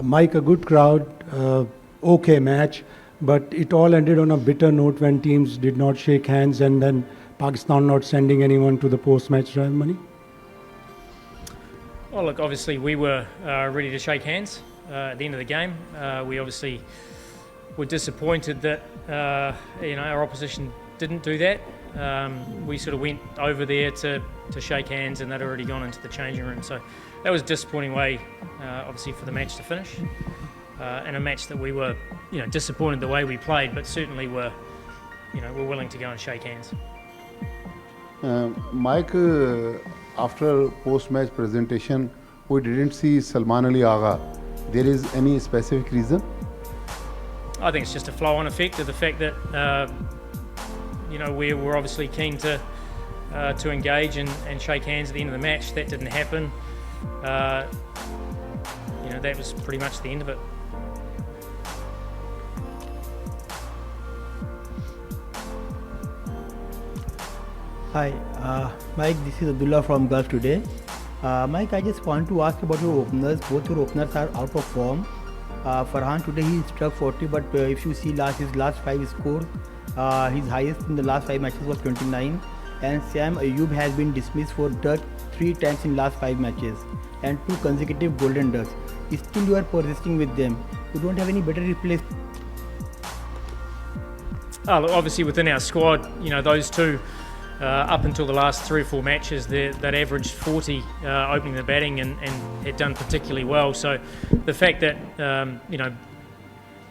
Mike, a good crowd, okay match, but it all ended on a bitter note when teams did not shake hands and then Pakistan not sending anyone to the post-match ceremony. Well, look, obviously we were ready to shake hands at the end of the game. We obviously were disappointed that our opposition didn't do that. We sort of went over there to shake hands, and they'd already gone into the changing room. So that was a disappointing way, obviously, for the match to finish. And a match that we were, disappointed the way we played, but certainly were willing to go and shake hands. Mike, after post-match presentation, we didn't see Salman Agha. There is any specific reason? I think it's just a flow-on effect of the fact that we were obviously keen to engage and shake hands at the end of the match. That didn't happen. That was pretty much the end of it. Hi, Mike, this is Abdullah from Gulf Today. Mike, I just want to ask about your openers. Both your openers are out of form. Farhan today he struck 40, but if you see his last 5 scores, his highest in the last 5 matches was 29. And Sam Ayub has been dismissed for dirt 3 times in last 5 matches and 2 consecutive golden ducks. Still you are persisting with them. You don't have any better replacement. Obviously within our squad, those two, up until the last 3 or 4 matches, that averaged 40 opening the batting and had done particularly well. So the fact that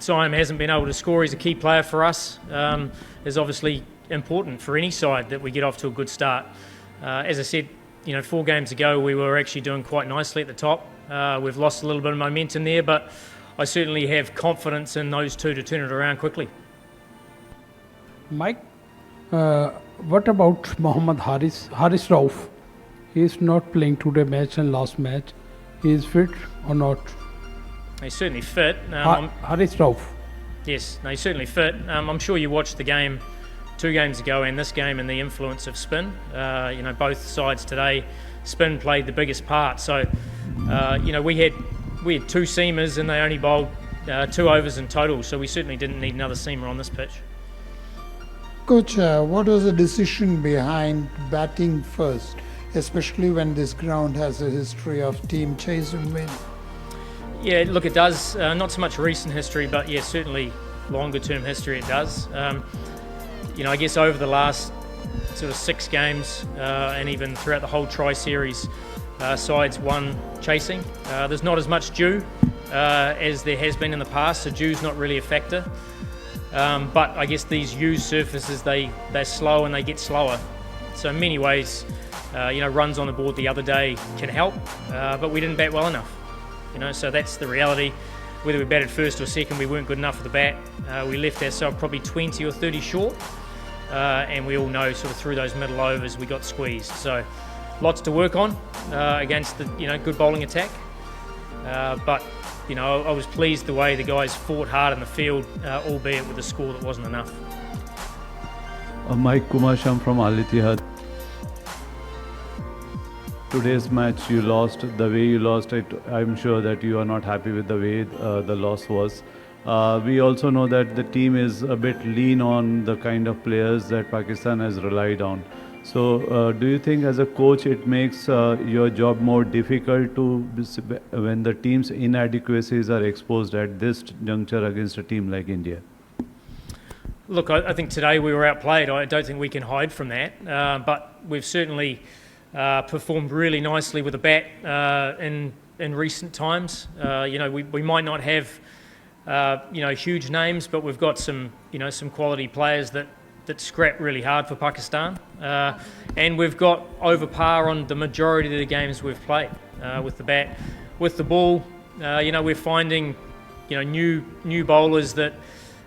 Siam hasn't been able to score, he's a key player for us, is obviously important for any side that we get off to a good start. As I said, 4 games ago we were actually doing quite nicely at the top. We've lost a little bit of momentum there, but I certainly have confidence in those two to turn it around quickly. Mike, what about Mohammad Haris Rauf? He is not playing today match and last match. He is fit or not? He's certainly fit. Haris Rauf. Yes, no, he's certainly fit. I'm sure you watched the game 2 games ago and this game and the influence of spin. Both sides today, spin played the biggest part. So, we had 2 seamers and they only bowled 2 overs in total. So we certainly didn't need another seamer on this pitch. Coach, what was the decision behind batting first, especially when this ground has a history of team chase and win? Yeah, look, it does. Not so much recent history, but yeah, certainly longer term history it does. I guess over the last sort of 6 games and even throughout the whole tri-series, sides won chasing. There's not as much dew as there has been in the past, so dew's not really a factor. But I guess these used surfaces, they're slow and they get slower. So in many ways, runs on the board the other day can help, but we didn't bat well enough. So that's the reality. Whether we batted first or second, we weren't good enough with the bat. We left ourselves probably 20 or 30 short, and we all know sort of through those middle overs we got squeezed. So lots to work on against the good bowling attack. But I was pleased the way the guys fought hard in the field, albeit with a score that wasn't enough. Mike Kumasham from Al Ittihad. Today's match you lost. The way you lost it, I'm sure that you are not happy with the way the loss was. We also know that the team is a bit lean on the kind of players that Pakistan has relied on. So do you think as a coach it makes your job more difficult when the team's inadequacies are exposed at this juncture against a team like India? Look, I think today we were outplayed. I don't think we can hide from that. But we've certainly performed really nicely with the bat in recent times. We might not have huge names, but we've got some quality players that scrap really hard for Pakistan, and we've got over par on the majority of the games we've played with the bat. With the ball, we're finding new bowlers that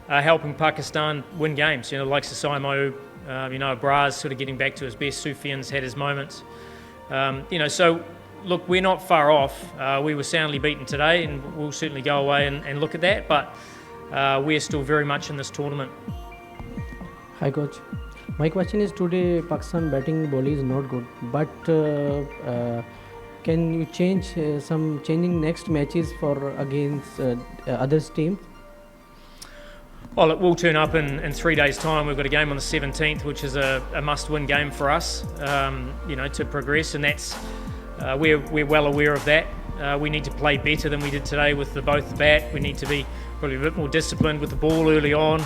are helping Pakistan win games. Like Saimo, Abraz sort of getting back to his best. Sufyan's had his moments. So look, we're not far off. We were soundly beaten today, and we'll certainly go away and look at that. But we're still very much in this tournament. Hi coach, my question is today Pakistan batting bowling is not good, but can you change changing next matches for against others teams? Well, look, we'll turn up in 3 days' time. We've got a game on the 17th, which is a must-win game for us, to progress, and that's we're well aware of that. We need to play better than we did today with both the bat. We need to be probably a bit more disciplined with the ball early on,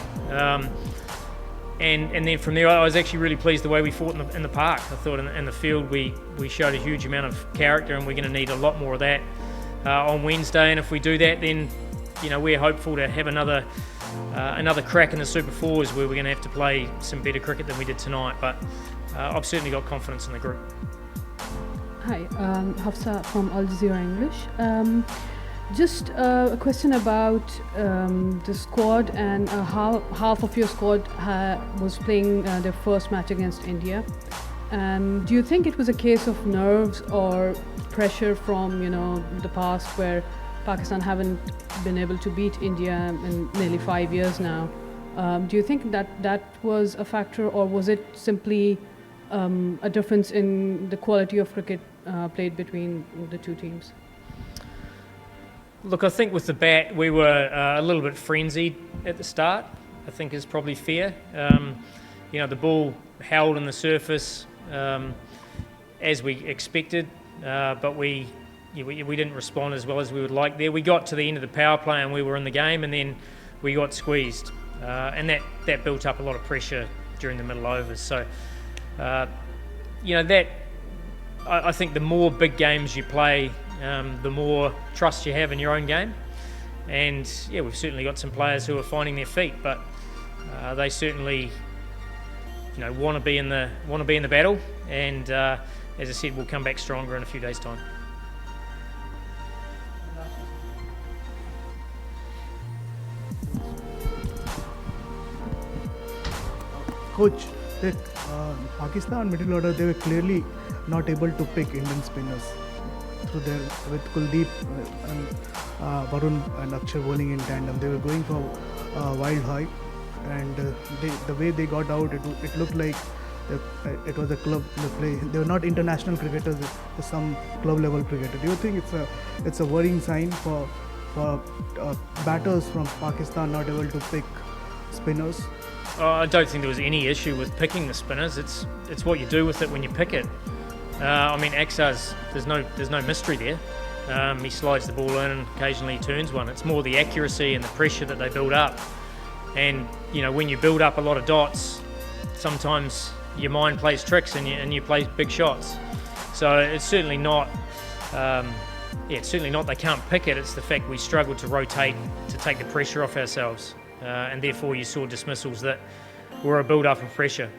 and then from there, I was actually really pleased the way we fought in the park. I thought in the field we showed a huge amount of character, and we're going to need a lot more of that on Wednesday. And if we do that, then we're hopeful to have another crack in the Super Fours where we're going to have to play some better cricket than we did tonight. But I've certainly got confidence in the group. Hi, Hafsa from Al Jazeera English. Just a question about the squad and how half of your squad was playing their first match against India. Do you think it was a case of nerves or pressure from the past where Pakistan haven't been able to beat India in nearly 5 years now? Do you think that was a factor, or was it simply a difference in the quality of cricket played between the two teams? Look, I think with the bat we were a little bit frenzied at the start, I think is probably fair. The ball held on the surface as we expected, but we didn't respond as well as we would like there. We got to the end of the power play and we were in the game, and then we got squeezed, and that built up a lot of pressure during the middle overs. So, I think the more big games you play, the more trust you have in your own game. And we've certainly got some players who are finding their feet, but they certainly want to be in the battle. And as I said, we'll come back stronger in a few days' time. Coach, Pakistan middle order, they were clearly not able to pick Indian spinners with Kuldeep and Varun and Akshar bowling in tandem. They were going for wild high, and the way they got out, it looked like it was a club play. They were not international cricketers, some club level cricketer. Do you think it's a worrying sign for batters from Pakistan not able to pick spinners? I don't think there was any issue with picking the spinners. It's what you do with it when you pick it. Aksar's, there's no mystery there. He slides the ball in and occasionally he turns one. It's more the accuracy and the pressure that they build up. And when you build up a lot of dots, sometimes your mind plays tricks and you play big shots. So it's certainly not. It's certainly not they can't pick it. It's the fact we struggled to rotate to take the pressure off ourselves, and therefore you saw dismissals that were a build-up of pressure.